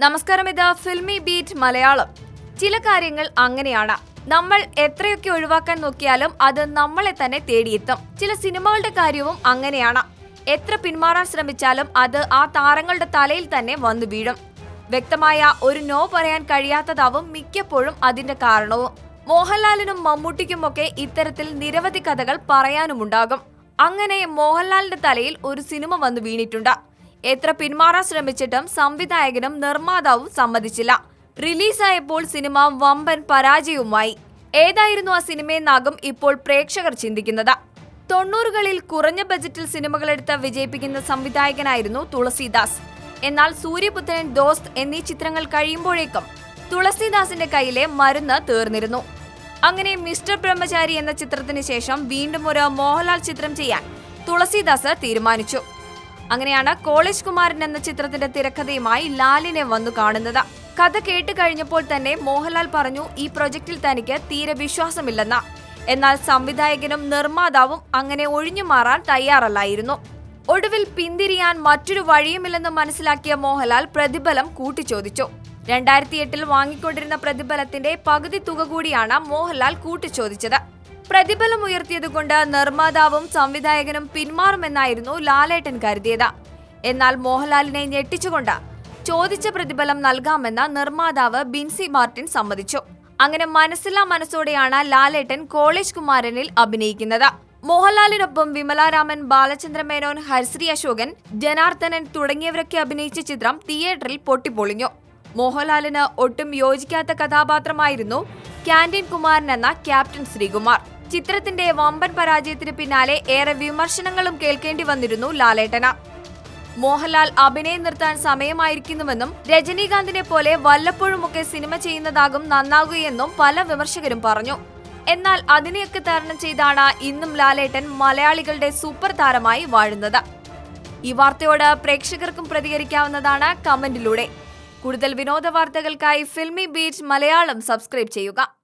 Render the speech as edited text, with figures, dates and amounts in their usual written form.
നമസ്കാരം, ഇത് filmy beat Malayalam. ചില കാര്യങ്ങൾ അങ്ങനെയാണ്. നമ്മൾ എത്രയൊക്കെ ഒഴിവാക്കാൻ നോക്കിയാലും അത് നമ്മളെ തന്നെ തേടിയെത്തും. ചില സിനിമകളുടെ കാര്യവും അങ്ങനെയാണ്. എത്ര പിന്മാറാൻ ശ്രമിച്ചാലും അത് ആ താരങ്ങളുടെ തലയിൽ തന്നെ വന്നു വീഴും. വ്യക്തമായ ഒരു നോ പറയാൻ കഴിയാത്തതാവും മിക്കപ്പോഴും അതിന്റെ കാരണവും. മോഹൻലാലിനും മമ്മൂട്ടിക്കുമൊക്കെ ഇത്തരത്തിൽ നിരവധി കഥകൾ പറയാനുമുണ്ടാകും. അങ്ങനെ മോഹൻലാലിന്റെ തലയിൽ ഒരു സിനിമ വന്നു വീണിട്ടുണ്ട്. എത്ര പിന്മാറാൻ ശ്രമിച്ചിട്ടും സംവിധായകനും നിർമ്മാതാവും സമ്മതിച്ചില്ല. റിലീസായപ്പോൾ സിനിമ വമ്പൻ പരാജയവുമായി. ഏതായിരുന്നു ആ സിനിമയെന്നാകും ഇപ്പോൾ പ്രേക്ഷകർ ചിന്തിക്കുന്നത്. 90കളിൽ കുറഞ്ഞ ബജറ്റിൽ സിനിമകളെടുത്ത് വിജയിപ്പിക്കുന്ന സംവിധായകനായിരുന്നു തുളസീദാസ്. എന്നാൽ സൂര്യപുത്രൻ, ദോസ്ത് എന്നീ ചിത്രങ്ങൾ കഴിയുമ്പോഴേക്കും തുളസീദാസിന്റെ കയ്യിലെ മരുന്ന് തീർന്നിരുന്നു. അങ്ങനെ മിസ്റ്റർ ബ്രഹ്മചാരി എന്ന ചിത്രത്തിന് ശേഷം വീണ്ടും ഒരു മോഹൻലാൽ ചിത്രം ചെയ്യാൻ തുളസീദാസ് തീരുമാനിച്ചു. അങ്ങനെയാണ് കോളേജ് കുമാരൻ എന്ന ചിത്രത്തിന്റെ തിരക്കഥയുമായി ലാലിനെ വന്നു കാണുന്നത്. കഥ കേട്ട് കഴിഞ്ഞപ്പോൾ തന്നെ മോഹൻലാൽ പറഞ്ഞു ഈ പ്രൊജക്റ്റിൽ തനിക്ക് തീരെ വിശ്വാസമില്ലെന്ന്. എന്നാൽ സംവിധായകനും നിർമ്മാതാവും അങ്ങനെ ഒഴിഞ്ഞു മാറാൻ തയ്യാറല്ലായിരുന്നു. ഒടുവിൽ പിന്തിരിയാൻ മറ്റൊരു വഴിയുമില്ലെന്ന് മനസ്സിലാക്കിയ മോഹൻലാൽ പ്രതിഫലം കൂട്ടിച്ചോദിച്ചു. 2008 വാങ്ങിക്കൊണ്ടിരുന്ന പ്രതിഫലത്തിന്റെ പകുതി തുക കൂടിയാണ് മോഹൻലാൽ കൂട്ടിച്ചോദിച്ചത്. പ്രതിഫലം ഉയർത്തിയതുകൊണ്ട് നിർമ്മാതാവും സംവിധായകനും പിന്മാറുമെന്നായിരുന്നു ലാലേട്ടൻ കരുതിയത്. എന്നാൽ മോഹൻലാലിനെ ഞെട്ടിച്ചുകൊണ്ട് ചോദിച്ച പ്രതിഫലം നൽകാമെന്ന് നിർമ്മാതാവ് ബിൻസി മാർട്ടിൻ സമ്മതിച്ചു. അങ്ങനെ മനസ്സില്ലാ മനസ്സോടെയാണ് ലാലേട്ടൻ കോളേജ് കുമാരനിൽ അഭിനയിക്കുന്നത്. മോഹൻലാലിനൊപ്പം വിമലാരാമൻ, ബാലചന്ദ്രമേനോൻ, ഹരിശ്രീ അശോകൻ, ജനാർദ്ദനൻ തുടങ്ങിയവരൊക്കെ അഭിനയിച്ച ചിത്രം തിയേറ്ററിൽ പൊട്ടിപ്പൊളിഞ്ഞു. മോഹൻലാലിന് ഒട്ടും യോജിക്കാത്ത കഥാപാത്രമായിരുന്നു ക്യാൻറ്റീൻ കുമാരൻ എന്ന ക്യാപ്റ്റൻ ശ്രീകുമാർ. ചിത്രത്തിന്റെ വമ്പൻ പരാജയത്തിന് പിന്നാലെ ഏറെ വിമർശനങ്ങളും കേൾക്കേണ്ടി വന്നിരുന്നു ലാലേട്ടന്. മോഹൻലാൽ അഭിനയം നിർത്താൻ സമയമായിരിക്കുന്നുവെന്നും രജനീകാന്തിനെ പോലെ വല്ലപ്പോഴുമൊക്കെ സിനിമ ചെയ്യുന്നതാകും നന്നാകുകയെന്നും പല വിമർശകരും പറഞ്ഞു. എന്നാൽ അതിനെയൊക്കെ തരണം ചെയ്താണ് ഇന്നും ലാലേട്ടൻ മലയാളികളുടെ സൂപ്പർ താരമായി വാഴുന്നത്. ഈ വാർത്തയോട് പ്രേക്ഷകർക്കും പ്രതികരിക്കാവുന്നതാണ് കമന്റിലൂടെ. കൂടുതൽ വിനോദ വാർത്തകൾക്കായി ഫിൽമി ബീറ്റ് മലയാളം സബ്സ്ക്രൈബ് ചെയ്യുക.